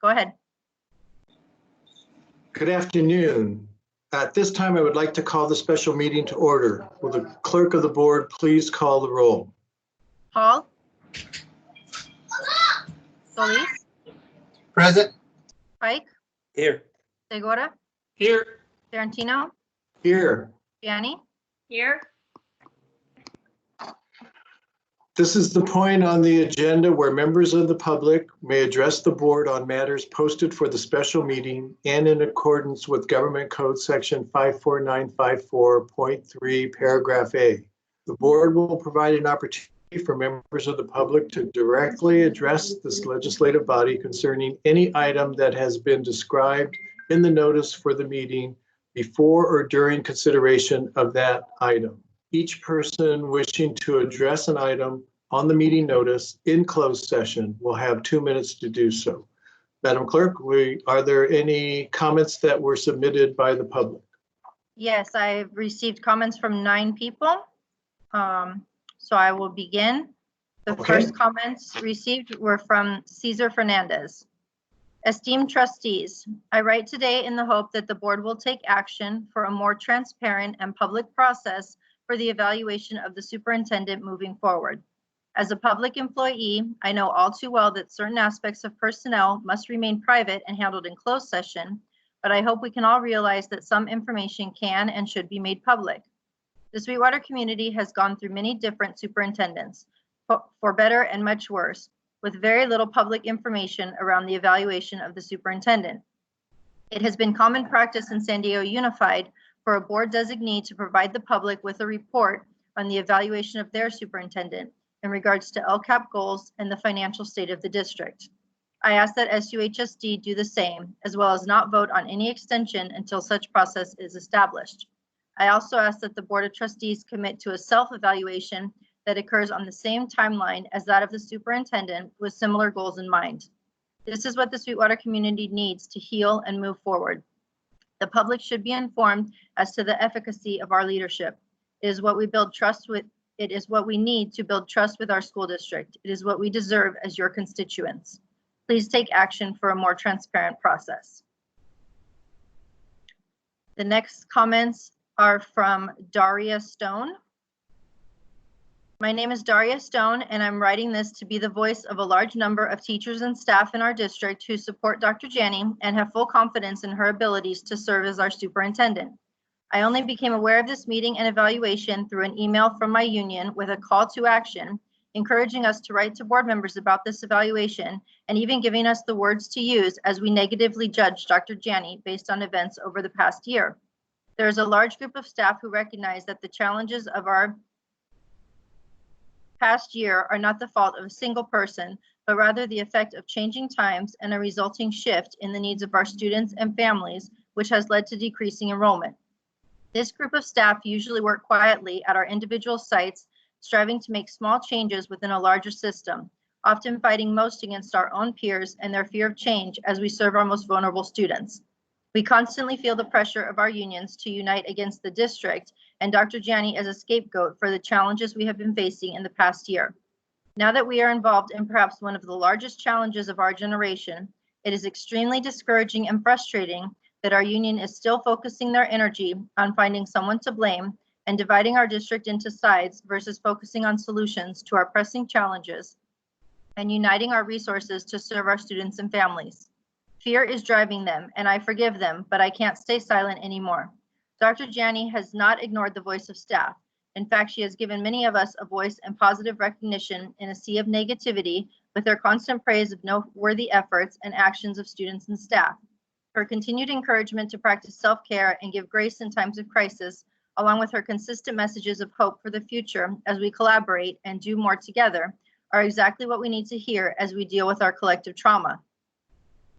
Go ahead. Good afternoon. At this time, I would like to call the special meeting to order. Will the clerk of the board please call the roll? Hall. Solis. Present. Pike. Here. Segura. Here. Tarantino. Here. Gianni. Here. This is the point on the agenda where members of the public may address the board on matters posted for the special meeting and in accordance with Government Code Section 54954.3, Paragraph A. The board will provide an opportunity for members of the public to directly address this legislative body concerning any item that has been described in the notice for the meeting before or during consideration of that item. Each person wishing to address an item on the meeting notice in closed session will have 2 minutes to do so. Madam Clerk, are there any comments that were submitted by the public? Yes, I've received comments from 9 people. So I will begin. The first comments received were from Cesar Fernandez. Esteemed trustees, I write today in the hope that the board will take action for a more transparent and public process for the evaluation of the superintendent moving forward. As a public employee, I know all too well that certain aspects of personnel must remain private and handled in closed session, but I hope we can all realize that some information can and should be made public. The Sweetwater community has gone through many different superintendents, for better and much worse, with very little public information around the evaluation of the superintendent. It has been common practice in San Diego Unified for a board designee to provide the public with a report on the evaluation of their superintendent in regards to LCAP goals and the financial state of the district. I ask that SUHSD do the same, as well as not vote on any extension until such process is established. I also ask that the Board of Trustees commit to a self-evaluation that occurs on the same timeline as that of the superintendent with similar goals in mind. This is what the Sweetwater community needs to heal and move forward. The public should be informed as to the efficacy of our leadership. It is what we build trust with. It is what we need to build trust with our school district. It is what we deserve as your constituents. Please take action for a more transparent process. The next comments are from Daria Stone. My name is Daria Stone, and I'm writing this to be the voice of a large number of teachers and staff in our district who support Dr. Janney and have full confidence in her abilities to serve as our superintendent. I only became aware of this meeting and evaluation through an email from my union with a call to action, encouraging us to write to board members about this evaluation and even giving us the words to use as we negatively judge Dr. Janney based on events over the past year. There is a large group of staff who recognize that the challenges of our past year are not the fault of a single person, but rather the effect of changing times and a resulting shift in the needs of our students and families, which has led to decreasing enrollment. This group of staff usually work quietly at our individual sites, striving to make small changes within a larger system, often fighting most against our own peers and their fear of change as we serve our most vulnerable students. We constantly feel the pressure of our unions to unite against the district and Dr. Janney as a scapegoat for the challenges we have been facing in the past year. Now that we are involved in perhaps one of the largest challenges of our generation, it is extremely discouraging and frustrating that our union is still focusing their energy on finding someone to blame and dividing our district into sides versus focusing on solutions to our pressing challenges and uniting our resources to serve our students and families. Fear is driving them, and I forgive them, but I can't stay silent anymore. Dr. Janney has not ignored the voice of staff. In fact, she has given many of us a voice and positive recognition in a sea of negativity with her constant praise of noteworthy efforts and actions of students and staff. Her continued encouragement to practice self-care and give grace in times of crisis, along with her consistent messages of hope for the future as we collaborate and do more together, are exactly what we need to hear as we deal with our collective trauma.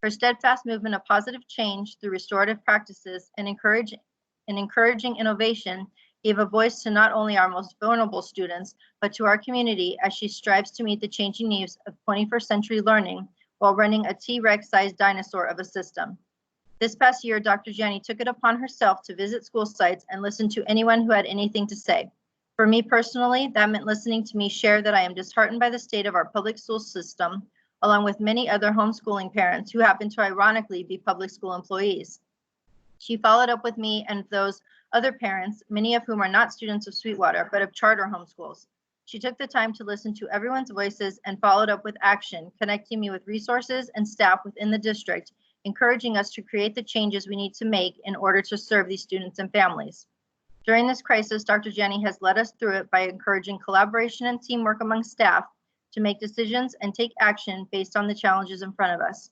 Her steadfast movement of positive change through restorative practices and encouraging innovation gave a voice to not only our most vulnerable students, but to our community as she strives to meet the changing needs of 21st century learning while running a T-Rex-sized dinosaur of a system. This past year, Dr. Janney took it upon herself to visit school sites and listen to anyone who had anything to say. For me personally, that meant listening to me share that I am disheartened by the state of our public school system, along with many other homeschooling parents who happen to ironically be public school employees. She followed up with me and those other parents, many of whom are not students of Sweetwater, but of charter homeschools. She took the time to listen to everyone's voices and followed up with action, connecting me with resources and staff within the district, encouraging us to create the changes we need to make in order to serve these students and families. During this crisis, Dr. Janney has led us through it by encouraging collaboration and teamwork among staff to make decisions and take action based on the challenges in front of us.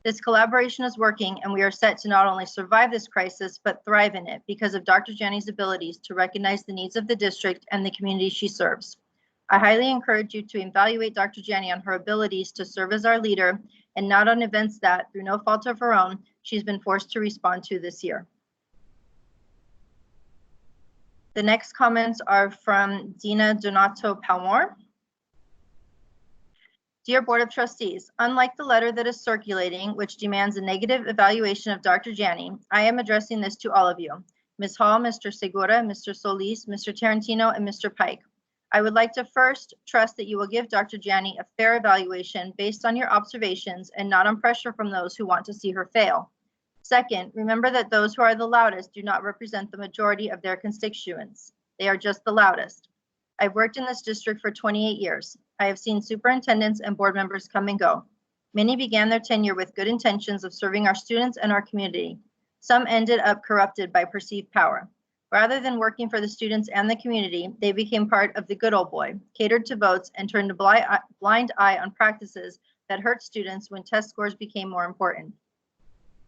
This collaboration is working, and we are set to not only survive this crisis, but thrive in it because of Dr. Janney's abilities to recognize the needs of the district and the community she serves. I highly encourage you to evaluate Dr. Janney on her abilities to serve as our leader and not on events that, through no fault of her own, she's been forced to respond to this year. The next comments are from Deena Donato Palmore. Dear Board of Trustees, unlike the letter that is circulating, which demands a negative evaluation of Dr. Janney, I am addressing this to all of you, Ms. Hall, Mr. Segura, Mr. Solis, Mr. Tarantino, and Mr. Pike. I would like to first trust that you will give Dr. Janney a fair evaluation based on your observations and not on pressure from those who want to see her fail. Second, remember that those who are the loudest do not represent the majority of their constituents. They are just the loudest. I've worked in this district for 28 years. I have seen superintendents and board members come and go. Many began their tenure with good intentions of serving our students and our community. Some ended up corrupted by perceived power. Rather than working for the students and the community, they became part of the good old boy, catered to votes, and turned a blind eye on practices that hurt students when test scores became more important.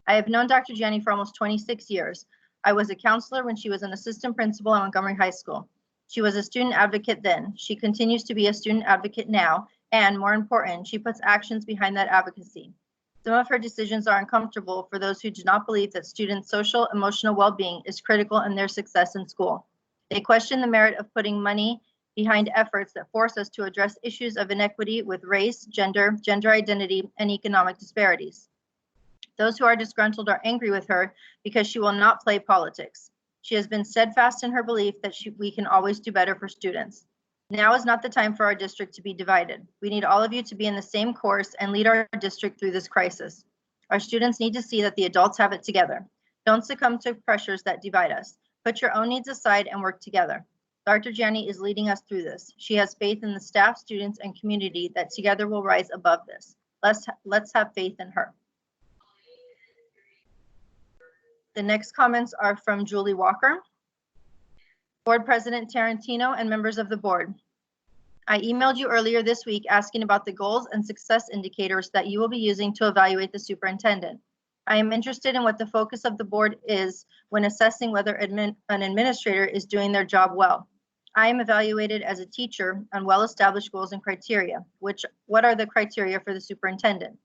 I have known Dr. Janney for almost 26 years. I was a counselor when she was an assistant principal at Montgomery High School. She was a student advocate then. She continues to be a student advocate now, and more important, she puts actions behind that advocacy. Some of her decisions are uncomfortable for those who do not believe that students' social, emotional well-being is critical in their success in school. They question the merit of putting money behind efforts that force us to address issues of inequity with race, gender identity, and economic disparities. Those who are disgruntled are angry with her because she will not play politics. She has been steadfast in her belief that we can always do better for students. Now is not the time for our district to be divided. We need all of you to be in the same course and lead our district through this crisis. Our students need to see that the adults have it together. Don't succumb to pressures that divide us. Put your own needs aside and work together. Dr. Janney is leading us through this. She has faith in the staff, students, and community that together will rise above this. Let's have faith in her. The next comments are from Julie Walker. Board President Tarantino and members of the board. I emailed you earlier this week asking about the goals and success indicators that you will be using to evaluate the superintendent. I am interested in what the focus of the board is when assessing whether an administrator is doing their job well. I am evaluated as a teacher on well-established goals and criteria. What are the criteria for the superintendent?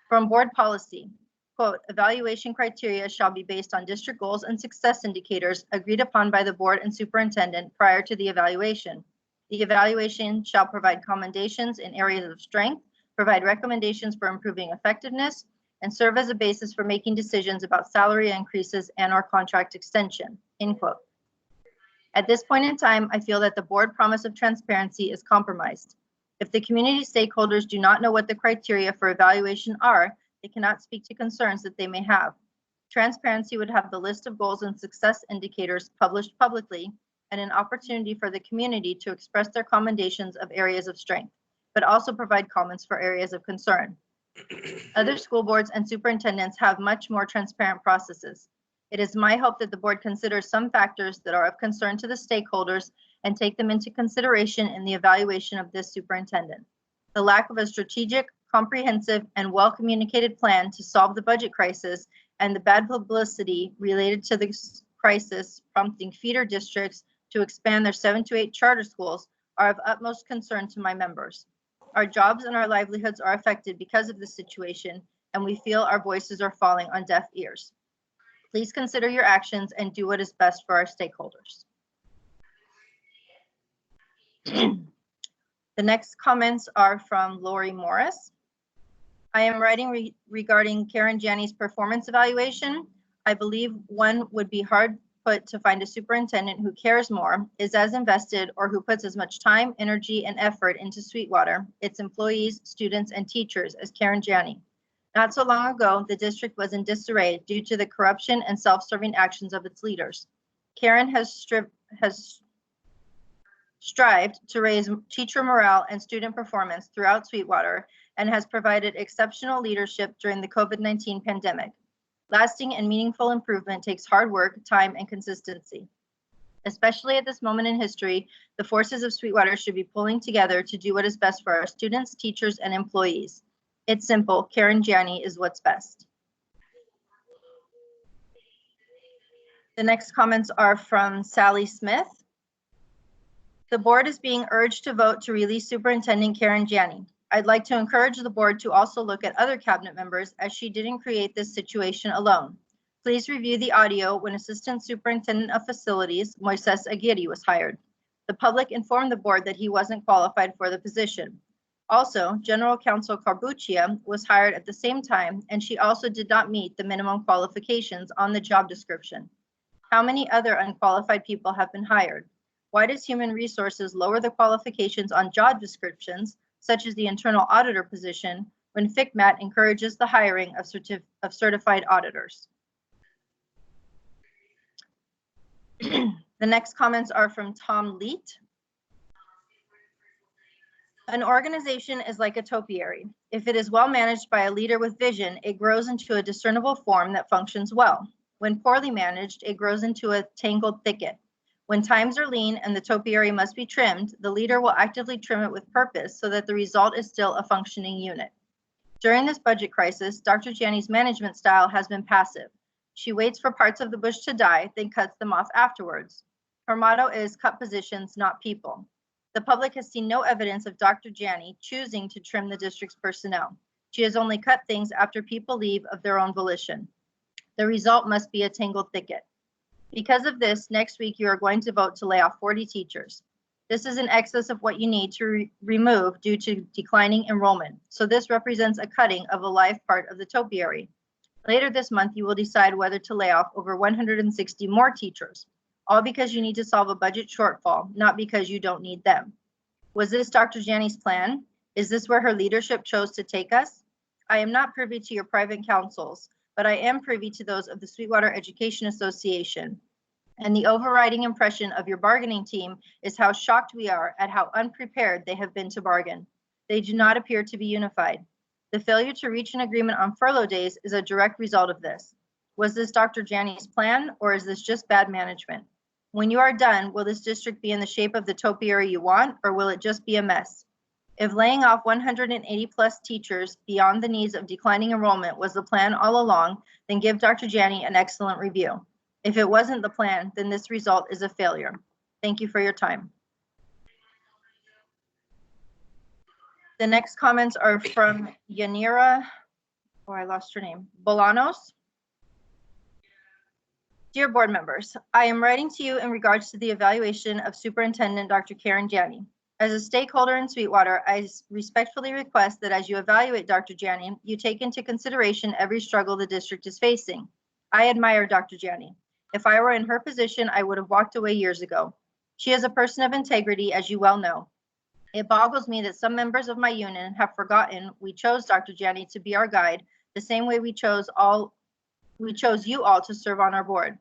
From board policy, quote, evaluation criteria shall be based on district goals and success indicators agreed upon by the board and superintendent prior to the evaluation. The evaluation shall provide commendations in areas of strength, provide recommendations for improving effectiveness, and serve as a basis for making decisions about salary increases and/or contract extension, end quote. At this point in time, I feel that the board promise of transparency is compromised. If the community stakeholders do not know what the criteria for evaluation are, they cannot speak to concerns that they may have. Transparency would have the list of goals and success indicators published publicly and an opportunity for the community to express their commendations of areas of strength, but also provide comments for areas of concern. Other school boards and superintendents have much more transparent processes. It is my hope that the board considers some factors that are of concern to the stakeholders and take them into consideration in the evaluation of this superintendent. The lack of a strategic, comprehensive, and well-communicated plan to solve the budget crisis and the bad publicity related to this crisis prompting feeder districts to expand their 7 to 8 charter schools are of utmost concern to my members. Our jobs and our livelihoods are affected because of this situation, and we feel our voices are falling on deaf ears. Please consider your actions and do what is best for our stakeholders. The next comments are from Lori Morris. I am writing regarding Karen Janney's performance evaluation. I believe one would be hard put to find a superintendent who cares more, is as invested, or who puts as much time, energy, and effort into Sweetwater, its employees, students, and teachers as Karen Janney. Not so long ago, the district was in disarray due to the corruption and self-serving actions of its leaders. Karen has strived to raise teacher morale and student performance throughout Sweetwater and has provided exceptional leadership during the COVID-19 pandemic. Lasting and meaningful improvement takes hard work, time, and consistency. Especially at this moment in history, the forces of Sweetwater should be pulling together to do what is best for our students, teachers, and employees. It's simple. Karen Janney is what's best. The next comments are from Sally Smith. The board is being urged to vote to release Superintendent Karen Janney. I'd like to encourage the board to also look at other cabinet members, as she didn't create this situation alone. Please review the audio when Assistant Superintendent of Facilities, Moises Aguirre, was hired. The public informed the board that he wasn't qualified for the position. Also, General Counsel Carbuccia was hired at the same time, and she also did not meet the minimum qualifications on the job description. How many other unqualified people have been hired? Why does Human Resources lower the qualifications on job descriptions, such as the internal auditor position, when FCMAT encourages the hiring of certified auditors? The next comments are from Tom Leet. An organization is like a topiary. If it is well managed by a leader with vision, it grows into a discernible form that functions well. When poorly managed, it grows into a tangled thicket. When times are lean and the topiary must be trimmed, the leader will actively trim it with purpose so that the result is still a functioning unit. During this budget crisis, Dr. Janney's management style has been passive. She waits for parts of the bush to die, then cuts them off afterwards. Her motto is cut positions, not people. The public has seen no evidence of Dr. Janney choosing to trim the district's personnel. She has only cut things after people leave of their own volition. The result must be a tangled thicket. Because of this, next week you are going to vote to lay off 40 teachers. This is in excess of what you need to remove due to declining enrollment. So this represents a cutting of a live part of the topiary. Later this month, you will decide whether to lay off over 160 more teachers, all because you need to solve a budget shortfall, not because you don't need them. Was this Dr. Janney's plan? Is this where her leadership chose to take us? I am not privy to your private counsels, but I am privy to those of the Sweetwater Education Association. And the overriding impression of your bargaining team is how shocked we are at how unprepared they have been to bargain. They do not appear to be unified. The failure to reach an agreement on furlough days is a direct result of this. Was this Dr. Janney's plan, or is this just bad management? When you are done, will this district be in the shape of the topiary you want, or will it just be a mess? If laying off 180 plus teachers beyond the needs of declining enrollment was the plan all along, then give Dr. Janney an excellent review. If it wasn't the plan, then this result is a failure. Thank you for your time. The next comments are from Yanira, I lost her name, Bolanos. Dear board members, I am writing to you in regards to the evaluation of Superintendent Dr. Karen Janney. As a stakeholder in Sweetwater, I respectfully request that as you evaluate Dr. Janney, you take into consideration every struggle the district is facing. I admire Dr. Janney. If I were in her position, I would have walked away years ago. She is a person of integrity, as you well know. It boggles me that some members of my union have forgotten we chose Dr. Janney to be our guide, the same way we chose you all to serve on our board.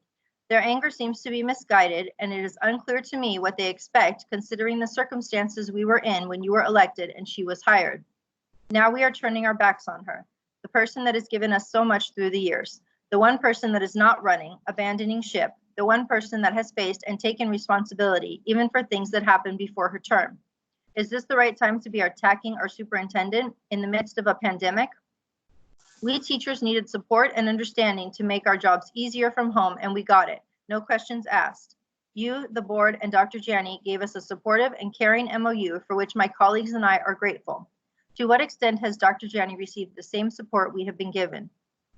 Their anger seems to be misguided, and it is unclear to me what they expect, considering the circumstances we were in when you were elected and she was hired. Now we are turning our backs on her, the person that has given us so much through the years, the one person that is not running, abandoning ship, the one person that has faced and taken responsibility, even for things that happened before her term. Is this the right time to be attacking our superintendent in the midst of a pandemic? We teachers needed support and understanding to make our jobs easier from home, and we got it. No questions asked. You, the board, and Dr. Janney gave us a supportive and caring MOU for which my colleagues and I are grateful. To what extent has Dr. Janney received the same support we have been given?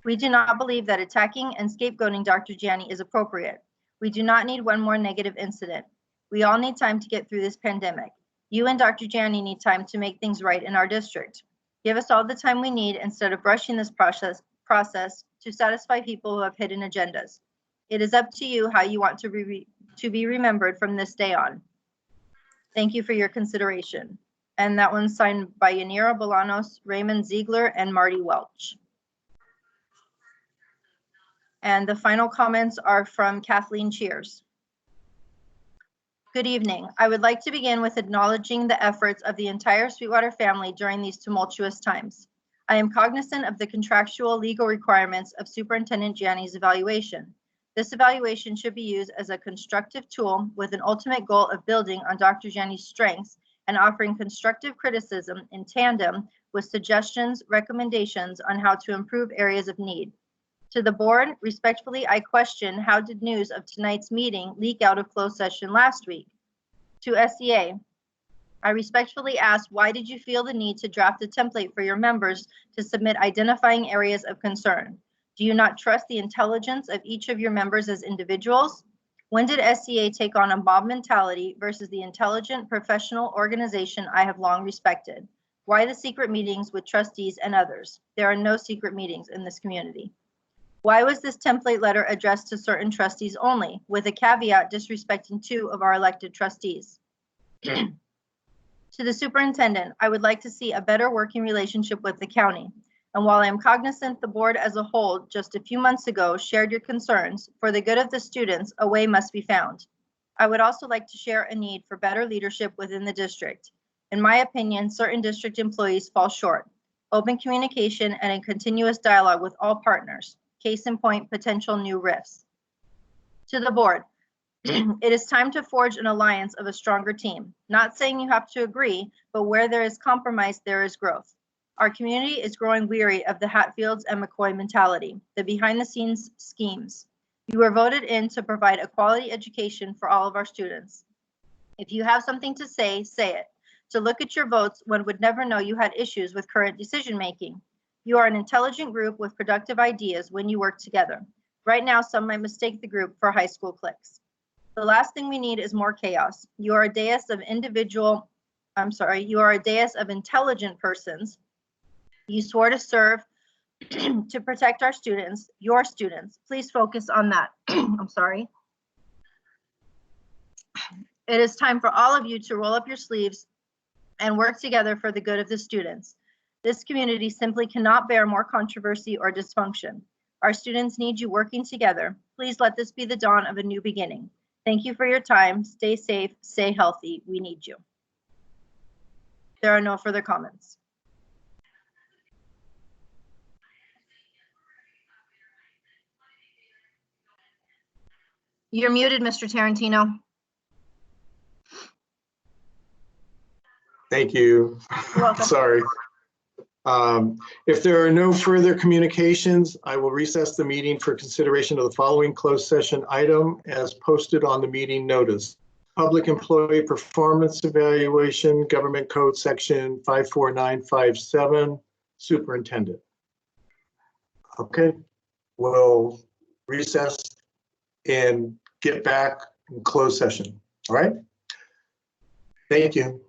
We do not believe that attacking and scapegoating Dr. Janney is appropriate. We do not need one more negative incident. We all need time to get through this pandemic. You and Dr. Janney need time to make things right in our district. Give us all the time we need instead of rushing this process to satisfy people who have hidden agendas. It is up to you how you want to be remembered from this day on. Thank you for your consideration. And that one's signed by Yanira Bolanos, Raymond Ziegler, and Marty Welch. And the final comments are from Kathleen Cheers. Good evening. I would like to begin with acknowledging the efforts of the entire Sweetwater family during these tumultuous times. I am cognizant of the contractual legal requirements of Superintendent Gianni's evaluation. This evaluation should be used as a constructive tool with an ultimate goal of building on Dr. Gianni's strengths and offering constructive criticism in tandem with suggestions, recommendations on how to improve areas of need. To the board, respectfully, I question how did news of tonight's meeting leak out of closed session last week? To SEA, I respectfully ask, why did you feel the need to draft a template for your members to submit identifying areas of concern? Do you not trust the intelligence of each of your members as individuals? When did SEA take on a mob mentality versus the intelligent professional organization I have long respected? Why the secret meetings with trustees and others? There are no secret meetings in this community. Why was this template letter addressed to certain trustees only, with a caveat disrespecting 2 of our elected trustees? To the superintendent, I would like to see a better working relationship with the county. And while I am cognizant the board as a whole just a few months ago shared your concerns, for the good of the students, a way must be found. I would also like to share a need for better leadership within the district. In my opinion, certain district employees fall short. Open communication and a continuous dialogue with all partners. Case in point, potential new rifts. To the board, it is time to forge an alliance of a stronger team. Not saying you have to agree, but where there is compromise, there is growth. Our community is growing weary of the Hatfields and McCoy mentality, the behind-the-scenes schemes. You were voted in to provide a quality education for all of our students. If you have something to say, say it. To look at your votes, one would never know you had issues with current decision-making. You are an intelligent group with productive ideas when you work together. Right now, some might mistake the group for high school cliques. The last thing we need is more chaos. You are a dais of intelligent persons. You swore to serve to protect our students, your students. Please focus on that. I'm sorry. It is time for all of you to roll up your sleeves and work together for the good of the students. This community simply cannot bear more controversy or dysfunction. Our students need you working together. Please let this be the dawn of a new beginning. Thank you for your time. Stay safe, stay healthy. We need you. There are no further comments. You're muted, Mr. Tarantino. Thank you. You're welcome. Sorry. If there are no further communications, I will recess the meeting for consideration of the following closed session item as posted on the meeting notice. Public Employee Performance Evaluation, Government Code Section 54957, Superintendent. Okay, we'll recess and get back in closed session. All right. Thank you.